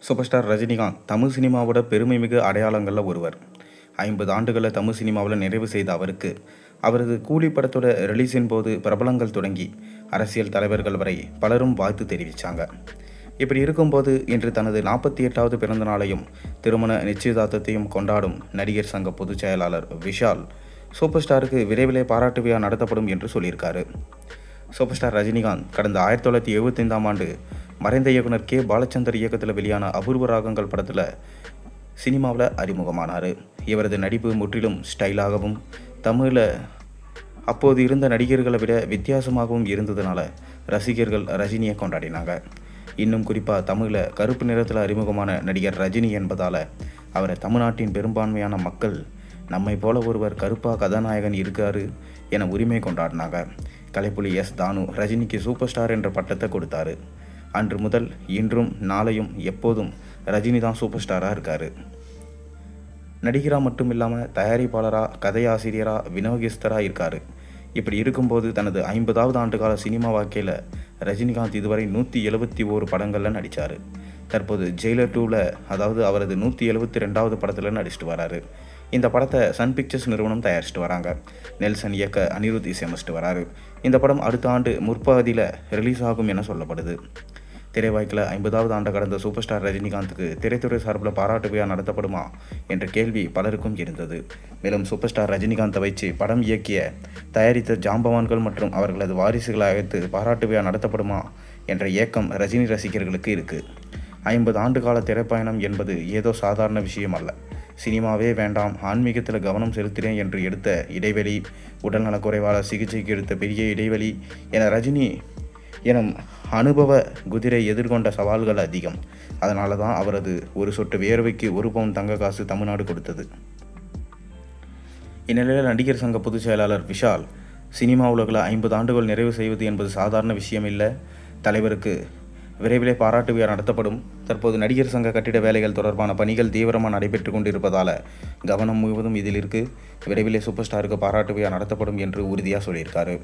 Super star Rajinikanth Tamil சினிமாவோட பெருமைமிகு அடையாளங்களில் ஒருவர். 50 ஆண்டுகளை தமிழ் சினிமாவில் நிறைவு செய்த அவருக்கு அவரது கூலி படத்தோட ரிலீஸின் போது பிரபலங்கள் தொடங்கி அரசியல் தலைவர்கள் வரை பலரும் வாழ்த்து தெரிவித்தாங்க. இப்படி இருக்கும்போது இன்று தனது 48வது பிறந்த நாளையும் திருமண நிச்சயதார்த்தத்தையும் கொண்டாடும் நடிகர் சங்க பொதுச் செயலாளர் விஷால் சூப்பர் ஸ்டாருக்கு விரைவிலே பாராட்டு விழா நடத்தப்படும் என்று சொல்லியிருக்காரு. சூப்பர் ஸ்டார் ரஜினிகாந்த் கடந்த 1975ஆம் ஆண்டு மறைந்த இயக்குனர் கே பாலச்சந்தர் இயக்கத்தில் வெளியான அபூர்வ ராகங்கள் படத்தில் சினிமாவில் அறிமுகமானார். இவரது நடிப்பு முற்றிலும் ஸ்டைலாகவும் தமிழில் அப்போது இருந்த நடிகர்களை விட வித்தியாசமாகவும் இருந்ததுனால ரசிகர்கள் ரஜினியை கொண்டாடினாங்க. இன்னும் குறிப்பாக தமிழில் கருப்பு நிறத்தில் அறிமுகமான நடிகர் ரஜினி என்பதால் அவரை தமிழ்நாட்டின் பெரும்பான்மையான மக்கள் நம்மை போல ஒருவர் கருப்பாக கதாநாயகன் இருக்காரு என உரிமை கொண்டாடினாங்க. கலைப்புலி எஸ் தானு ரஜினிக்கு சூப்பர் ஸ்டார் என்ற பட்டத்தை கொடுத்தாரு. அன்று முதல் இன்றும் நாளையும் எப்போதும் ரஜினி தான் சூப்பர் ஸ்டாராக இருக்கார். நடிகராக மட்டும் இல்லாமல் தயாரிப்பாளராக, கதையாசிரியராக, விநியோகஸ்தராக இருக்கார். இப்படி இருக்கும்போது தனது 50வது ஆண்டுகால சினிமா வாழ்க்கையில் ரஜினிகாந்த் இதுவரை 171 படங்களில் நடித்தார். தற்போது ஜெயிலர் 2ல், அதாவது அவரது 172வது படத்தில் நடிச்சிட்டு வராரு. இந்த படத்தை சன் பிக்சர்ஸ் நிறுவனம் தயாரிச்சிட்டு வராங்க. நெல்சன் இயக்க அனிருத் இசையமைச்சிட்டு வராரு. இந்த படம் அடுத்த ஆண்டு முற்பகுதியில் ரிலீஸ் ஆகும் என சொல்லப்படுது. திரைவாய்க்கில் 50வது ஆண்டு கடந்த சூப்பர் ஸ்டார் ரஜினிகாந்துக்கு திரைத்துறை சார்பில் பாராட்டு விழா நடத்தப்படுமா என்ற கேள்வி பலருக்கும் இருந்தது. மேலும் சூப்பர் ஸ்டார் ரஜினிகாந்தை வைத்து படம் இயக்கிய தயாரித்த ஜாம்பவான்கள் மற்றும் அவர்களது வாரிசுகளை அழைத்து பாராட்டு விழா நடத்தப்படுமா என்ற ஏக்கம் ரஜினி ரசிகர்களுக்கு இருக்குது. 50 ஆண்டு கால திரைப்பயணம் என்பது ஏதோ சாதாரண விஷயம் அல்ல. சினிமாவே வேண்டாம், ஆன்மீகத்தில் கவனம் செலுத்துகிறேன் என்று எடுத்த இடைவெளி, உடல்நலக்குறைவால் சிகிச்சைக்கு எடுத்த பெரிய இடைவெளி என ரஜினி எனும் அனுபவ குதிரை எதிர்கொண்ட சவால்கள் அதிகம். அதனால தான் அவரது ஒரு சொட்டு வியர்வைக்கு 1 பவுன் தங்க காசு தமிழ்நாடு கொடுத்தது. இந்நிலையில் நடிகர் சங்க பொதுச் செயலாளர் விஷால் சினிமா உலகில் 50 ஆண்டுகள் நிறைவு செய்வது என்பது சாதாரண விஷயம் இல்லை. தலைவருக்கு விரைவிலே பாராட்டு விழா நடத்தப்படும். தற்போது நடிகர் சங்க கட்டிட வேலைகள் தொடர்பான பணிகள் தீவிரமாக நடைபெற்று கொண்டிருப்பதால் கவனம் முழுவதும் இதில் இருக்குது. விரைவிலே சூப்பர் ஸ்டாருக்கு பாராட்டு விழா நடத்தப்படும் என்று உறுதியாக சொல்லியிருக்காரு.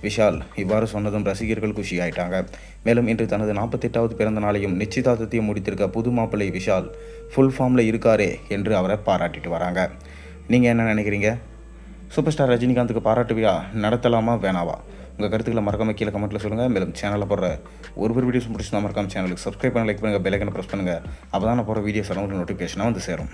விஷால் இவ்வாறு சொன்னதும் ரசிகர்கள் குஷி ஆயிட்டாங்க. மேலும் இன்று தனது 48வது பிறந்த நாளையும் நிச்சயதார்த்தத்தையும் முடித்திருக்க புது மாப்பிள்ளை விஷால் ஃபுல் ஃபார்மில் இருக்காரே என்று அவரை பாராட்டிட்டு வராங்க. நீங்கள் என்ன நினைக்கிறீங்க? சூப்பர் ஸ்டார் ரஜினிகாந்துக்கு பாராட்டு விழா நடத்தலாமா வேணாவா? உங்கள் கருத்துக்களை மறக்காம கீழே கமெண்ட்டில் சொல்லுங்கள். மேலும் சேனலில் போடுற ஒரு வீடியோஸ் பிடிச்சிருந்தா மறக்காம சேனலுக்கு சப்ஸ்கிரைப் பண்ண, லைக் பண்ணுங்கள், பெல் ஐக்கனை ப்ரெஸ் பண்ணுங்கள். அப்போ தான் நான் போகிற வீடியோஸ் எல்லாம் நோட்டிஃபிகேஷனாக வந்து சேரும்.